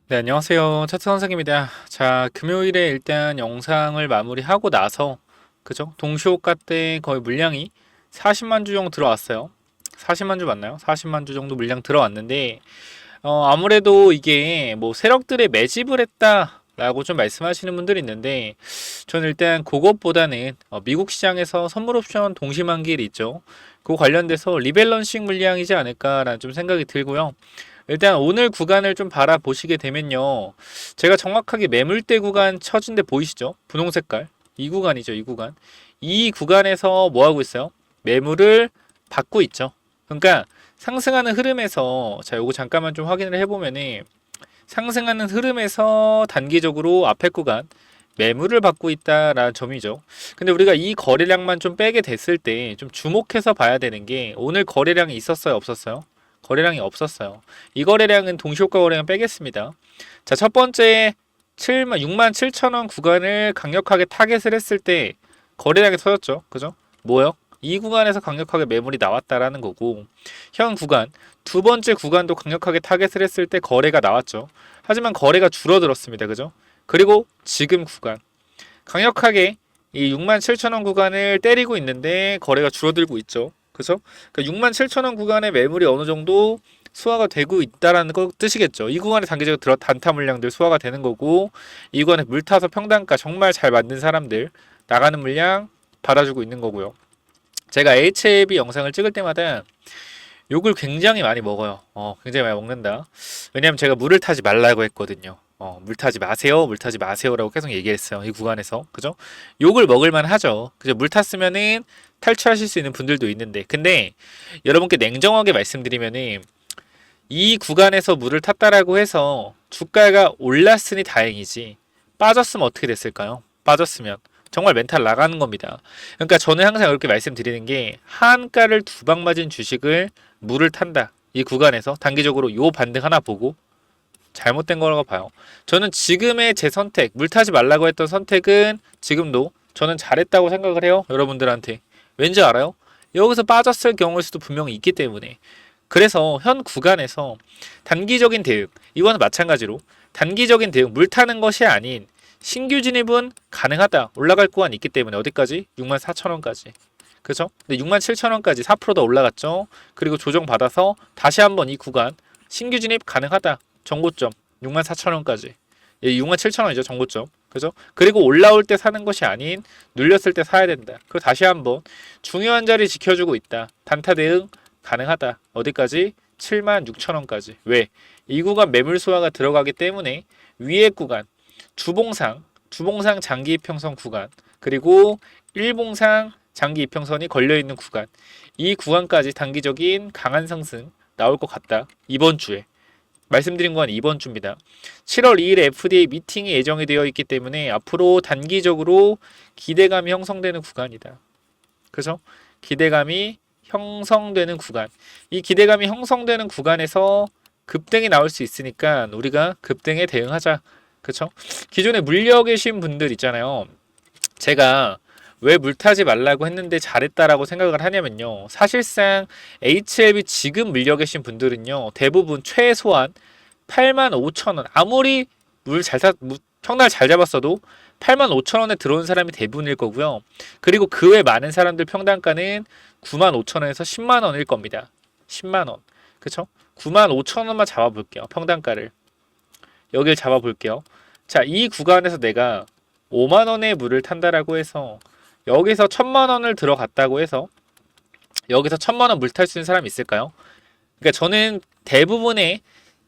네, 안녕하세요. 차트 선생입니다. 자, 금요일에 일단 영상을 마무리하고 나서, 그죠? 동시호가 때 거의 물량이 40만 주 정도 들어왔어요. 40만 주 맞나요? 40만 주 정도 물량 들어왔는데, 아무래도 이게 뭐 세력들의 매집을 했다라고 좀 말씀하시는 분들이 있는데, 저는 일단 그것보다는 미국 시장에서 선물 옵션 동시만기일 있죠. 그거 관련돼서 리밸런싱 물량이지 않을까라는 좀 생각이 들고요. 일단 오늘 구간을 좀 바라보시게 되면요. 제가 정확하게 매물대 구간 쳐진 데 보이시죠? 분홍 색깔. 이 구간이죠, 이 구간. 이 구간에서 뭐 하고 있어요? 매물을 받고 있죠. 그러니까 상승하는 흐름에서 자, 요거 잠깐만 좀 확인을 해보면은 상승하는 흐름에서 단기적으로 앞에 구간 매물을 받고 있다라는 점이죠. 근데 우리가 이 거래량만 좀 빼게 됐을 때 좀 주목해서 봐야 되는 게 오늘 거래량이 있었어요, 없었어요? 거래량이 없었어요. 이 거래량은 동시효과 거래량 빼겠습니다. 자, 첫 번째 6만 7천 원 구간을 강력하게 타겟을 했을 때 거래량이 터졌죠. 그죠? 뭐요? 이 구간에서 강력하게 매물이 나왔다라는 거고, 현 구간 두 번째 구간도 강력하게 타겟을 했을 때 거래가 나왔죠. 하지만 거래가 줄어들었습니다. 그죠? 그리고 지금 구간 강력하게 이 6만 7천 원 구간을 때리고 있는데 거래가 줄어들고 있죠. 그죠? 그러니까 6만 7천 원 구간의 매물이 어느 정도 수화가 되고 있다라는 거 뜻이겠죠. 이 구간에 단기적으로 들어 단타 물량들 수화가 되는 거고, 이 구간에 물 타서 평단가 정말 잘 만든 사람들 나가는 물량 받아주고 있는 거고요. 제가 HAB 영상을 찍을 때마다 욕을 굉장히 많이 먹어요. 굉장히 많이 먹는다. 왜냐면 제가 물을 타지 말라고 했거든요. 물 타지 마세요. 물 타지 마세요라고 계속 얘기했어요. 이 구간에서. 그죠? 욕을 먹을 만 하죠. 그죠? 물 탔으면은 탈출하실 수 있는 분들도 있는데. 근데 여러분께 냉정하게 말씀드리면은 이 구간에서 물을 탔다라고 해서 주가가 올랐으니 다행이지. 빠졌으면 어떻게 됐을까요? 빠졌으면 정말 멘탈 나가는 겁니다. 그러니까 저는 항상 이렇게 말씀드리는 게 하한가를 두 방 맞은 주식을 물을 탄다. 이 구간에서 단기적으로 요 반등 하나 보고 잘못된 거라고 봐요. 저는 지금의 제 선택, 물 타지 말라고 했던 선택은 지금도 저는 잘했다고 생각을 해요. 여러분들한테. 왠지 알아요? 여기서 빠졌을 경우일 수도 분명히 있기 때문에. 그래서 현 구간에서 단기적인 대응, 이거는 마찬가지로 단기적인 대응, 물 타는 것이 아닌 신규 진입은 가능하다. 올라갈 구간 있기 때문에 어디까지? 64,000원까지. 그죠? 근데 67,000원까지 4%더 올라갔죠. 그리고 조정받아서 다시 한번 이 구간 신규 진입 가능하다. 정고점 64,000원까지. 67,000원이죠. 정고점. 그죠? 그리고 올라올 때 사는 것이 아닌 눌렸을 때 사야 된다. 그리고 다시 한번 중요한 자리 지켜주고 있다. 단타 대응 가능하다. 어디까지? 76,000원까지. 왜? 이 구간 매물 수화가 들어가기 때문에 위에 구간 주봉상 장기 이평선 구간, 그리고 일봉상 장기 이평선이 걸려있는 구간, 이 구간까지 단기적인 강한 상승 나올 것 같다. 이번 주에. 말씀드린 건 이번 주입니다. 7월 2일에 FDA 미팅이 예정이 되어 있기 때문에 앞으로 단기적으로 기대감이 형성되는 구간이다. 그죠? 기대감이 형성되는 구간. 이 기대감이 형성되는 구간에서 급등이 나올 수 있으니까 우리가 급등에 대응하자. 그쵸? 기존에 물려 계신 분들 있잖아요. 제가 왜 물타지 말라고 했는데 잘했다라고 생각을 하냐면요. 사실상 HLB 지금 물려 계신 분들은요. 대부분 최소한 85,000원. 아무리 평날 잘 잡았어도 85,000원에 들어온 사람이 대부분일 거고요. 그리고 그 외 많은 사람들 평단가는 95,000원에서 10만원일 겁니다. 10만원. 그쵸? 95,000원만 잡아볼게요. 평단가를. 여길 잡아볼게요. 자, 이 구간에서 내가 5만원의 물을 탄다라고 해서 여기서 1,000만원을 들어갔다고 해서 여기서 1,000만원 물 탈 수 있는 사람이 있을까요? 그러니까 저는 대부분의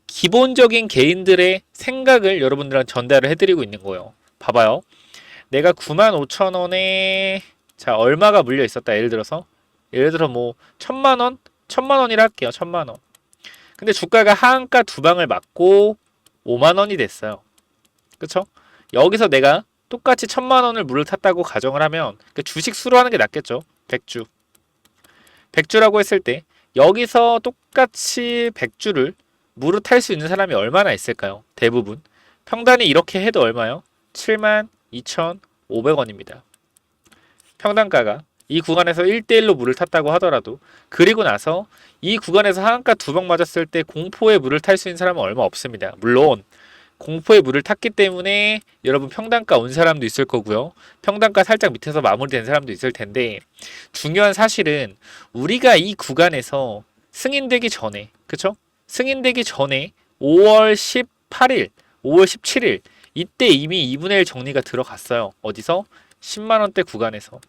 기본적인 개인들의 생각을 여러분들한테 전달을 해드리고 있는 거예요. 봐봐요. 내가 95,000원에 자, 얼마가 물려 있었다. 예를 들어 뭐 1,000만원? 1,000만원이라 할게요. 1,000만원. 근데 주가가 하한가 두 방을 맞고 5만원이 됐어요. 그쵸? 여기서 내가 똑같이 1,000만원을 물을 탔다고 가정을 하면 그러니까 주식 수로 하는 게 낫겠죠. 100주. 100주라고 했을 때 여기서 똑같이 100주를 물을 탈 수 있는 사람이 얼마나 있을까요? 대부분. 평단이 이렇게 해도 얼마요? 72,500원입니다. 평단가가 이 구간에서 1대1로 물을 탔다고 하더라도 그리고 나서 이 구간에서 하한가 두 방 맞았을 때 공포의 물을 탈 수 있는 사람은 얼마 없습니다. 물론 공포의 물을 탔기 때문에 여러분 평단가 온 사람도 있을 거고요. 평단가 살짝 밑에서 마무리된 사람도 있을 텐데 중요한 사실은 우리가 이 구간에서 승인되기 전에 그쵸? 승인되기 전에 5월 18일, 5월 17일 이때 이미 2분의 1 정리가 들어갔어요. 어디서? 10만원대 구간에서.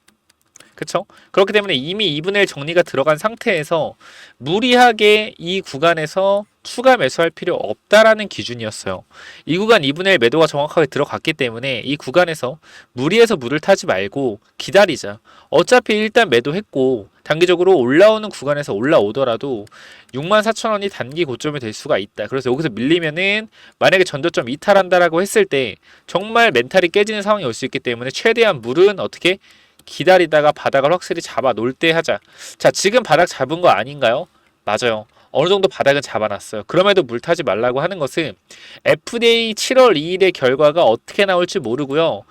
그쵸? 그렇기 때문에 이미 2분의 1 정리가 들어간 상태에서 무리하게 이 구간에서 추가 매수할 필요 없다라는 기준이었어요. 이 구간 2분의 1 매도가 정확하게 들어갔기 때문에 이 구간에서 무리해서 물을 타지 말고 기다리자. 어차피 일단 매도했고 단기적으로 올라오는 구간에서 올라오더라도 64,000원이 단기 고점이 될 수가 있다. 그래서 여기서 밀리면은 만약에 전저점 이탈한다라고 했을 때 정말 멘탈이 깨지는 상황이 올 수 있기 때문에 최대한 물은 어떻게 기다리다가 바닥을 확실히 잡아 놓을 때 하자. 자, 지금 바닥 잡은 거 아닌가요? 맞아요. 어느 정도 바닥은 잡아놨어요. 그럼에도 물 타지 말라고 하는 것은 FDA 7월 2일의 결과가 어떻게 나올지 모르고요.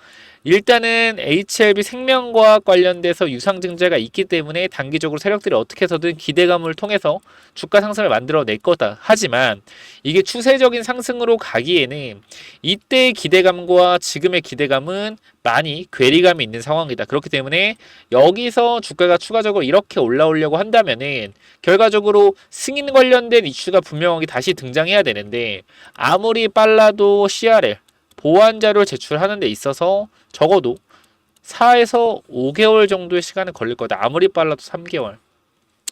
일단은 HLB 생명과학 관련돼서 유상증자가 있기 때문에 단기적으로 세력들이 어떻게 해서든 기대감을 통해서 주가 상승을 만들어낼 거다. 하지만 이게 추세적인 상승으로 가기에는 이때의 기대감과 지금의 기대감은 많이 괴리감이 있는 상황이다. 그렇기 때문에 여기서 주가가 추가적으로 이렇게 올라오려고 한다면은 결과적으로 승인 관련된 이슈가 분명하게 다시 등장해야 되는데 아무리 빨라도 CRL 보완 자료를 제출하는 데 있어서 적어도 4에서 5개월 정도의 시간은 걸릴 거다. 아무리 빨라도 3개월.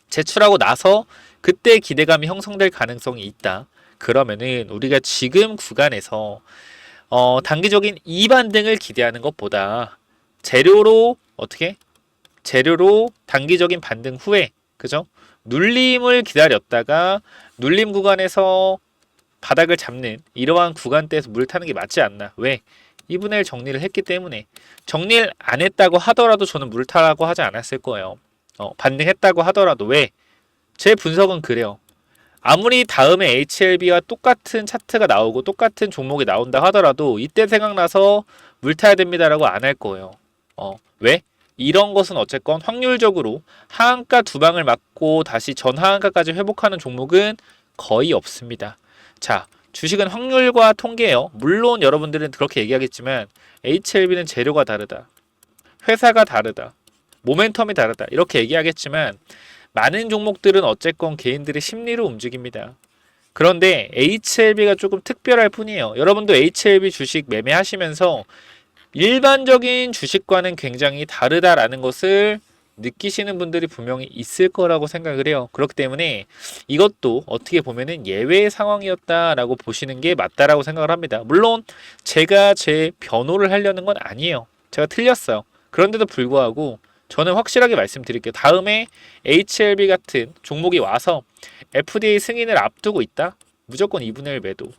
제출하고 나서 그때 기대감이 형성될 가능성이 있다. 그러면은 우리가 지금 구간에서 단기적인 2반등을 기대하는 것보다 재료로 어떻게? 재료로 단기적인 반등 후에 그죠? 눌림을 기다렸다가 눌림 구간에서 바닥을 잡는 이러한 구간대에서 물 타는 게 맞지 않나. 왜? 2분의 1 정리를 했기 때문에. 정리를 안 했다고 하더라도 저는 물 타라고 하지 않았을 거예요. 반등했다고 하더라도 왜? 제 분석은 그래요. 아무리 다음에 HLB와 똑같은 차트가 나오고 똑같은 종목이 나온다 하더라도 이때 생각나서 물 타야 됩니다라고 안 할 거예요. 왜? 이런 것은 어쨌건 확률적으로 하한가 두 방을 맞고 다시 전하한가까지 회복하는 종목은 거의 없습니다. 자, 주식은 확률과 통계예요. 물론 여러분들은 그렇게 얘기하겠지만 HLB는 재료가 다르다. 회사가 다르다. 모멘텀이 다르다. 이렇게 얘기하겠지만 많은 종목들은 어쨌건 개인들의 심리로 움직입니다. 그런데 HLB가 조금 특별할 뿐이에요. 여러분도 HLB 주식 매매하시면서 일반적인 주식과는 굉장히 다르다라는 것을 느끼시는 분들이 분명히 있을 거라고 생각을 해요. 그렇기 때문에 이것도 어떻게 보면은 예외의 상황이었다라고 보시는 게 맞다라고 생각을 합니다. 물론 제가 제 변호를 하려는 건 아니에요. 제가 틀렸어요. 그런데도 불구하고 저는 확실하게 말씀드릴게요. 다음에 HLB 같은 종목이 와서 FDA 승인을 앞두고 있다? 무조건 2분의 1 매도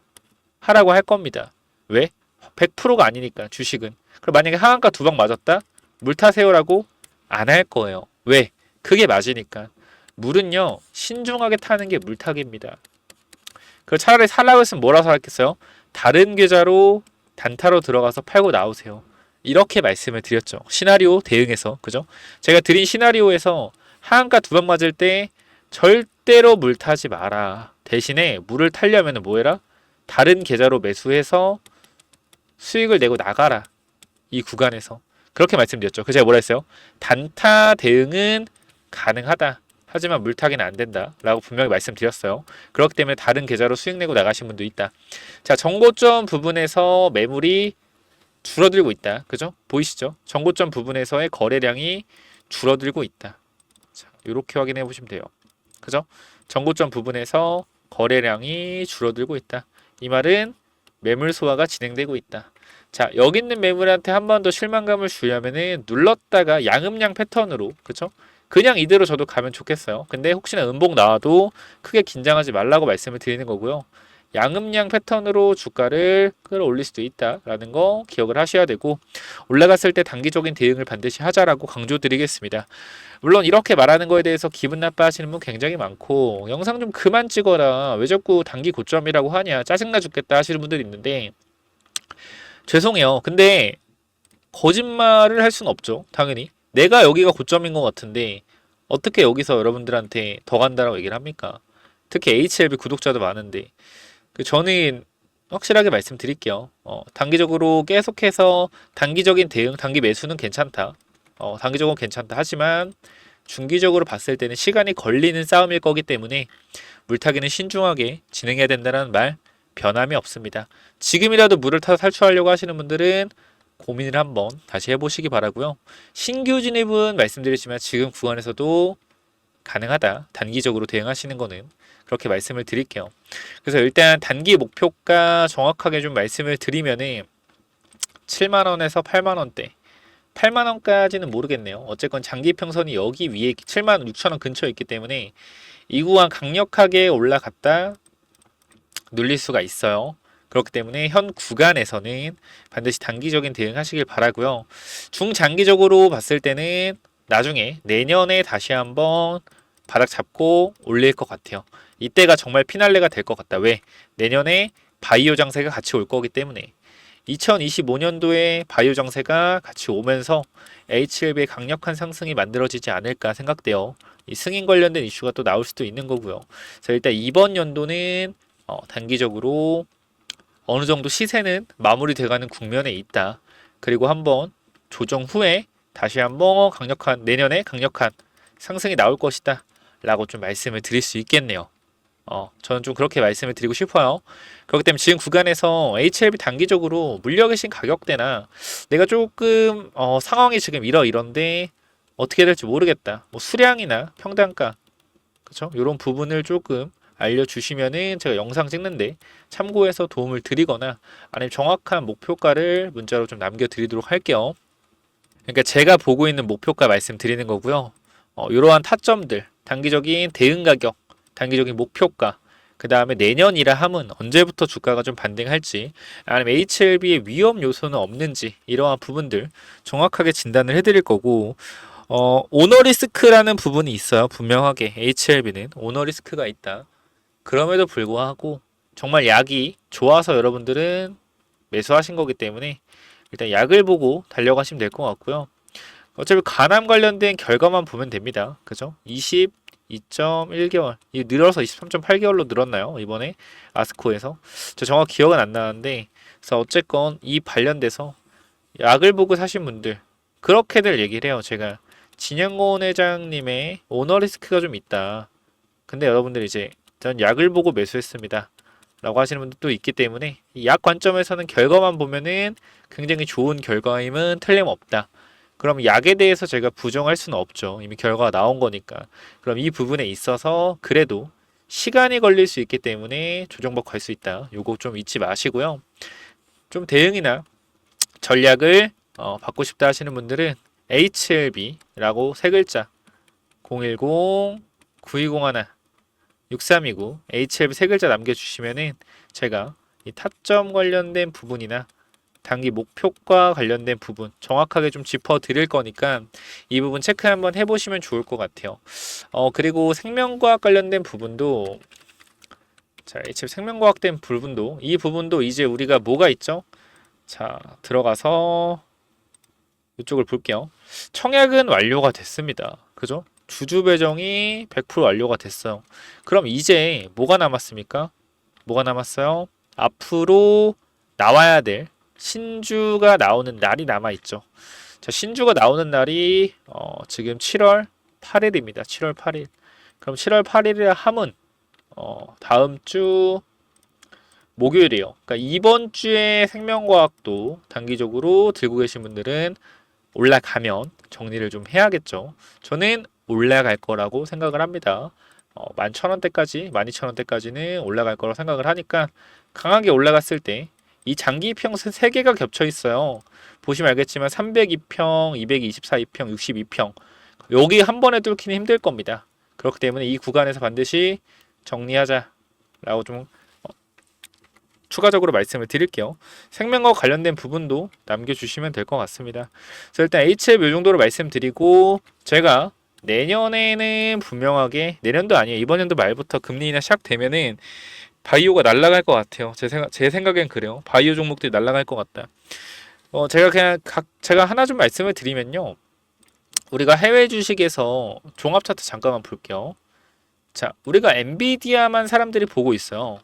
하라고 할 겁니다. 왜? 100%가 아니니까 주식은. 그럼 만약에 하한가 두 방 맞았다? 물 타세요라고 안 할 거예요. 왜? 그게 맞으니까. 물은요 신중하게 타는 게 물타기입니다. 그 차라리 살라고 했으면 뭐라서 했겠어요? 다른 계좌로 단타로 들어가서 팔고 나오세요. 이렇게 말씀을 드렸죠. 시나리오 대응해서 그죠? 제가 드린 시나리오에서 하한가 두 방 맞을 때 절대로 물 타지 마라. 대신에 물을 타려면 뭐 해라? 다른 계좌로 매수해서 수익을 내고 나가라. 이 구간에서. 그렇게 말씀드렸죠. 그래서 제가 뭐라 했어요? 단타 대응은 가능하다. 하지만 물타기는 안 된다. 라고 분명히 말씀드렸어요. 그렇기 때문에 다른 계좌로 수익 내고 나가신 분도 있다. 자, 정고점 부분에서 매물이 줄어들고 있다. 그죠? 보이시죠? 정고점 부분에서의 거래량이 줄어들고 있다. 자, 이렇게 확인해 보시면 돼요. 그죠? 정고점 부분에서 거래량이 줄어들고 있다. 이 말은 매물 소화가 진행되고 있다. 자, 여기 있는 매물한테 한 번 더 실망감을 주려면은 눌렀다가 양음양 패턴으로, 그쵸? 그냥 이대로 저도 가면 좋겠어요. 근데 혹시나 음봉 나와도 크게 긴장하지 말라고 말씀을 드리는 거고요. 양음양 패턴으로 주가를 끌어올릴 수도 있다라는 거 기억을 하셔야 되고, 올라갔을 때 단기적인 대응을 반드시 하자라고 강조드리겠습니다. 물론 이렇게 말하는 거에 대해서 기분 나빠하시는 분 굉장히 많고, 영상 좀 그만 찍어라, 왜 자꾸 단기 고점이라고 하냐, 짜증나 죽겠다 하시는 분들이 있는데, 죄송해요. 근데 거짓말을 할 수는 없죠. 당연히 내가 여기가 고점인 것 같은데 어떻게 여기서 여러분들한테 더 간다라고 얘기를 합니까? 특히 HLB 구독자도 많은데 저는 확실하게 말씀드릴게요. 단기적으로 계속해서 단기적인 대응, 단기 매수는 괜찮다. 단기적으로 괜찮다. 하지만 중기적으로 봤을 때는 시간이 걸리는 싸움일 거기 때문에 물타기는 신중하게 진행해야 된다는 말 변함이 없습니다. 지금이라도 물을 타서 탈출하려고 하시는 분들은 고민을 한번 다시 해보시기 바라고요. 신규 진입은 말씀드렸지만 지금 구간에서도 가능하다. 단기적으로 대응하시는 거는 그렇게 말씀을 드릴게요. 그래서 일단 단기 목표가 정확하게 좀 말씀을 드리면은 7만원에서 8만원대 8만원까지는 모르겠네요. 어쨌건 장기 평선이 여기 위에 7만 6천원 근처에 있기 때문에 이 구간 강력하게 올라갔다 눌릴 수가 있어요. 그렇기 때문에 현 구간에서는 반드시 단기적인 대응하시길 바라고요. 중장기적으로 봤을 때는 나중에 내년에 다시 한번 바닥 잡고 올릴 것 같아요. 이때가 정말 피날레가 될 것 같다. 왜? 내년에 바이오 장세가 같이 올 거기 때문에 2025년도에 바이오 장세가 같이 오면서 HLB의 강력한 상승이 만들어지지 않을까 생각돼요. 이 승인 관련된 이슈가 또 나올 수도 있는 거고요. 그래서 일단 이번 연도는 단기적으로 어느 정도 시세는 마무리돼가는 국면에 있다. 그리고 한번 조정 후에 다시 한번 강력한 내년에 강력한 상승이 나올 것이다. 라고 좀 말씀을 드릴 수 있겠네요. 저는 좀 그렇게 말씀을 드리고 싶어요. 그렇기 때문에 지금 구간에서 HLB 단기적으로 물려 계신 가격대나 내가 조금 상황이 지금 이런데 어떻게 될지 모르겠다. 뭐 수량이나 평단가, 그렇죠? 이런 부분을 조금 알려주시면은 제가 영상 찍는데 참고해서 도움을 드리거나 아니면 정확한 목표가를 문자로 좀 남겨드리도록 할게요. 그러니까 제가 보고 있는 목표가 말씀드리는 거고요. 이러한 타점들, 단기적인 대응 가격, 단기적인 목표가, 그 다음에 내년이라 함은 언제부터 주가가 좀 반등할지, 아니면 HLB의 위험 요소는 없는지 이러한 부분들 정확하게 진단을 해드릴 거고, 오너 리스크라는 부분이 있어요. 분명하게 HLB는 오너 리스크가 있다. 그럼에도 불구하고 정말 약이 좋아서 여러분들은 매수하신 거기 때문에 일단 약을 보고 달려가시면 될 것 같고요. 어차피 간암 관련된 결과만 보면 됩니다. 그죠? 22.1개월. 이 늘어서 23.8개월로 늘었나요? 이번에 아스코에서. 저 정확히 기억은 안 나는데. 그래서 어쨌건 이 관련돼서 약을 보고 사신 분들 그렇게들 얘기를 해요. 제가 진영곤 회장님의 오너 리스크가 좀 있다. 근데 여러분들 이제 전 약을 보고 매수했습니다. 라고 하시는 분들도 있기 때문에 이 약 관점에서는 결과만 보면은 굉장히 좋은 결과임은 틀림없다. 그럼 약에 대해서 제가 부정할 수는 없죠. 이미 결과가 나온 거니까. 그럼 이 부분에 있어서 그래도 시간이 걸릴 수 있기 때문에 조정받고 갈 수 있다. 요거 좀 잊지 마시고요. 좀 대응이나 전략을 받고 싶다 하시는 분들은 HLB라고 세 글자 010-9201 6329 HLB 세 글자 남겨주시면은 제가 이 타점 관련된 부분이나 단기 목표과 관련된 부분 정확하게 좀 짚어 드릴 거니까 이 부분 체크 한번 해보시면 좋을 것 같아요. 그리고 생명과학 관련된 부분도 자, HLB 생명과학 된 부분도 이 부분도 이제 우리가 뭐가 있죠? 자, 들어가서 이쪽을 볼게요. 청약은 완료가 됐습니다. 그죠? 주주 배정이 100% 완료가 됐어요. 그럼 이제 뭐가 남았습니까? 뭐가 남았어요? 앞으로 나와야 될 신주가 나오는 날이 남아있죠. 자, 신주가 나오는 날이 지금 7월 8일입니다. 7월 8일. 그럼 7월 8일이라 함은 다음 주 목요일이에요. 그러니까 이번 주에 생명과학도 단기적으로 들고 계신 분들은 올라가면 정리를 좀 해야겠죠. 저는 올라갈 거라고 생각을 합니다. 11,000원대까지, 12,000원대까지는 올라갈 거라고 생각을 하니까 강하게 올라갔을 때 이 장기 이평선 3개가 겹쳐 있어요. 보시면 알겠지만 302평, 224이평, 62평 여기 한 번에 뚫기는 힘들 겁니다. 그렇기 때문에 이 구간에서 반드시 정리하자라고 좀 추가적으로 말씀을 드릴게요. 생명과 관련된 부분도 남겨주시면 될 것 같습니다. 그래서 일단 HF 이 정도로 말씀드리고 제가 내년에는 분명하게 내년도 아니에요. 이번 연도 말부터 금리 인하 시작되면은 바이오가 날아갈 것 같아요. 제 생각엔 그래요. 바이오 종목들이 날아갈 것 같다. 제가 하나 좀 말씀을 드리면요. 우리가 해외 주식에서 종합 차트 잠깐만 볼게요. 자, 우리가 엔비디아만 사람들이 보고 있어요.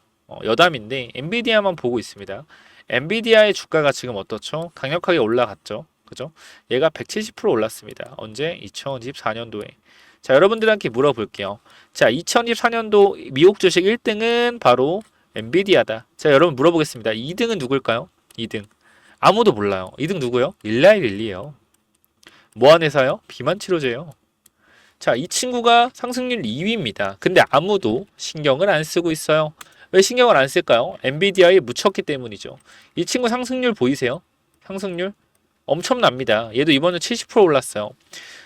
여담인데 엔비디아만 보고 있습니다. 엔비디아의 주가가 지금 어떻죠? 강력하게 올라갔죠. 그죠? 얘가 170% 올랐습니다. 언제? 2024년도에. 자, 여러분들한테 물어볼게요. 자, 2024년도 미국 주식 1등은 바로 엔비디아다. 자, 여러분 물어보겠습니다. 2등은 누굴까요? 2등. 아무도 몰라요. 2등 누구요? 일라이릴리예요. 뭐한 회사요? 비만 치료제요. 자, 이 친구가 상승률 2위입니다. 근데 아무도 신경을 안 쓰고 있어요. 왜 신경을 안 쓸까요? 엔비디아에 묻혔기 때문이죠. 이 친구 상승률 보이세요? 상승률 엄청납니다. 얘도 이번에 70% 올랐어요.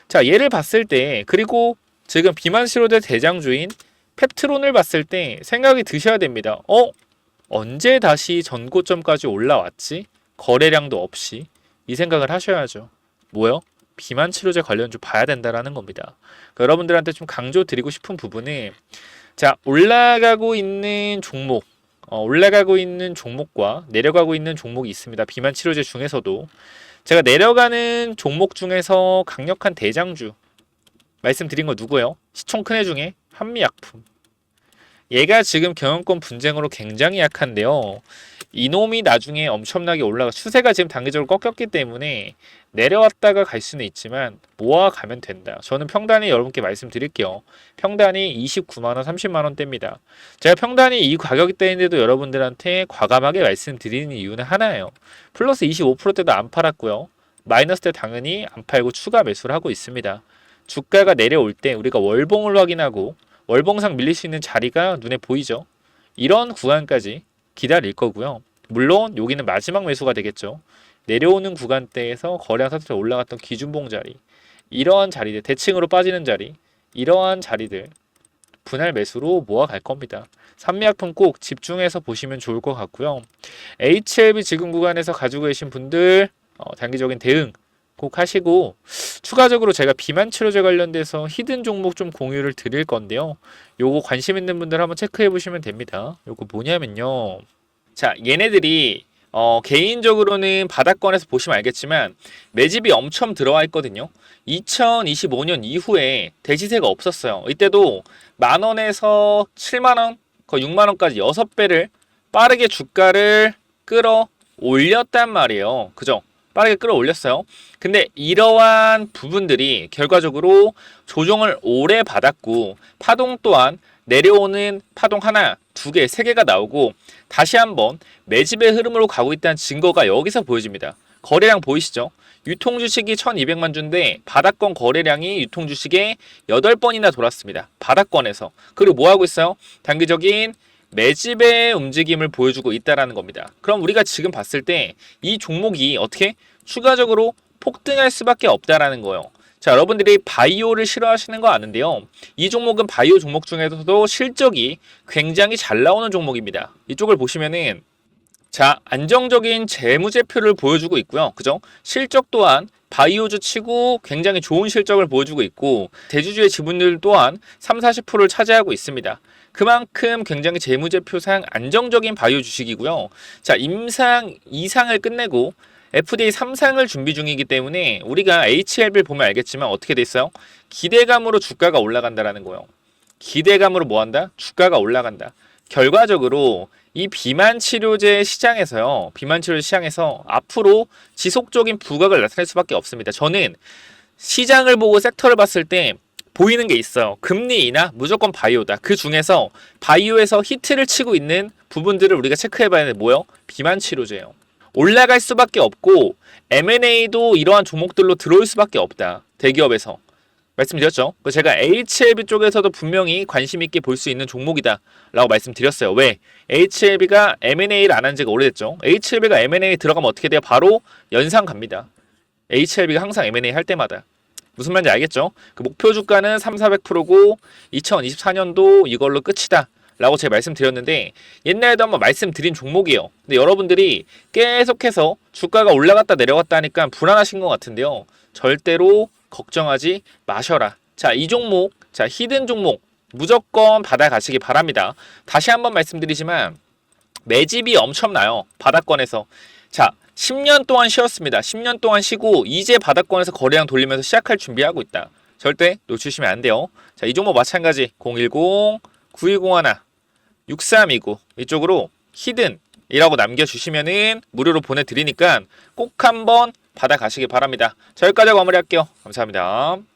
자, 얘를 봤을 때, 그리고 지금 비만 치료제 대장주인 펩트론을 봤을 때 생각이 드셔야 됩니다. 언제 다시 전고점까지 올라왔지? 거래량도 없이. 이 생각을 하셔야죠. 뭐요? 비만 치료제 관련주 봐야 된다라는 겁니다. 그러니까 여러분들한테 좀 강조 드리고 싶은 부분은, 자, 올라가고 있는 종목, 올라가고 있는 종목과 내려가고 있는 종목이 있습니다. 비만 치료제 중에서도 제가 내려가는 종목 중에서 강력한 대장주 말씀드린 거 누구예요? 시총 큰 애 중에 한미약품. 얘가 지금 경영권 분쟁으로 굉장히 약한데요. 이놈이 나중에 엄청나게 올라가, 추세가 지금 단기적으로 꺾였기 때문에 내려왔다가 갈 수는 있지만 모아가면 된다. 저는 평단이 여러분께 말씀드릴게요. 평단이 29만원, 30만원대입니다. 제가 평단이 이 가격대인데도 여러분들한테 과감하게 말씀드리는 이유는 하나예요. 플러스 25%대도 안 팔았고요. 마이너스 때 당연히 안 팔고 추가 매수를 하고 있습니다. 주가가 내려올 때 우리가 월봉을 확인하고 월봉상 밀릴 수 있는 자리가 눈에 보이죠. 이런 구간까지 기다릴 거고요. 물론 여기는 마지막 매수가 되겠죠. 내려오는 구간대에서 거래량 상태로 올라갔던 기준봉 자리, 이러한 자리들, 대칭으로 빠지는 자리, 이러한 자리들 분할 매수로 모아갈 겁니다. 산미약품 꼭 집중해서 보시면 좋을 것 같고요. HLB 지금 구간에서 가지고 계신 분들 단기적인 대응 꼭 하시고, 추가적으로 제가 비만 치료제 관련돼서 히든 종목 좀 공유를 드릴 건데요. 요거 관심 있는 분들 한번 체크해 보시면 됩니다. 요거 뭐냐면요. 자, 얘네들이 개인적으로는 바닥권에서 보시면 알겠지만 매집이 엄청 들어와 있거든요. 2025년 이후에 대시세가 없었어요. 이때도 만원에서 7만원, 거의 6만원까지 6배를 빠르게 주가를 끌어 올렸단 말이에요. 그죠? 빠르게 끌어올렸어요. 근데 이러한 부분들이 결과적으로 조정을 오래 받았고, 파동 또한 내려오는 파동 하나, 두 개, 세 개가 나오고 다시 한번 매집의 흐름으로 가고 있다는 증거가 여기서 보여집니다. 거래량 보이시죠? 유통주식이 1200만 주인데 바닥권 거래량이 유통주식에 8번이나 돌았습니다. 바닥권에서. 그리고 뭐 하고 있어요? 단기적인 매집의 움직임을 보여주고 있다는 겁니다. 그럼 우리가 지금 봤을 때 이 종목이 어떻게 추가적으로 폭등할 수밖에 없다라는 거예요. 자, 여러분들이 바이오를 싫어하시는 거 아는데요. 이 종목은 바이오 종목 중에서도 실적이 굉장히 잘 나오는 종목입니다. 이쪽을 보시면은, 자, 안정적인 재무제표를 보여주고 있고요. 그죠? 실적 또한 바이오주 치고 굉장히 좋은 실적을 보여주고 있고, 대주주의 지분율 또한 30-40%를 차지하고 있습니다. 그만큼 굉장히 재무제표상 안정적인 바이오 주식이고요. 자, 임상 2상을 끝내고 FDA 3상을 준비 중이기 때문에 우리가 HLB를 보면 알겠지만 어떻게 돼 있어요? 기대감으로 주가가 올라간다라는 거예요. 기대감으로 뭐한다? 주가가 올라간다. 결과적으로 이 비만 치료제 시장에서요. 비만 치료제 시장에서 앞으로 지속적인 부각을 나타낼 수밖에 없습니다. 저는 시장을 보고 섹터를 봤을 때 보이는 게 있어요. 금리 인하 무조건 바이오다. 그 중에서 바이오에서 히트를 치고 있는 부분들을 우리가 체크해봐야 되는데 뭐요? 비만 치료제예요. 올라갈 수밖에 없고 M&A도 이러한 종목들로 들어올 수밖에 없다. 대기업에서. 말씀드렸죠. 제가 HLB 쪽에서도 분명히 관심 있게 볼 수 있는 종목이다 라고 말씀드렸어요. 왜? HLB가 M&A를 안 한 지가 오래됐죠. HLB가 M&A 들어가면 어떻게 돼요? 바로 연상 갑니다. HLB가 항상 M&A 할 때마다. 무슨 말인지 알겠죠? 그 목표 주가는 3,400%고 2024년도 이걸로 끝이다 라고 제가 말씀드렸는데, 옛날에도 한번 말씀드린 종목이에요. 근데 여러분들이 계속해서 주가가 올라갔다 내려갔다 하니까 불안하신 것 같은데요. 절대로 걱정하지 마셔라. 자, 이 종목, 자, 히든 종목 무조건 받아가시기 바랍니다. 다시 한번 말씀드리지만 매집이 엄청나요. 바닥권에서. 자, 10년 동안 쉬었습니다. 10년 동안 쉬고 이제 바닥권에서 거래량 돌리면서 시작할 준비하고 있다. 절대 놓치시면 안 돼요. 자, 이 종목 마찬가지 010-9101 6329 이쪽으로 히든이라고 남겨주시면은 무료로 보내드리니까 꼭 한번 받아가시기 바랍니다. 자, 여기까지 마무리할게요. 감사합니다.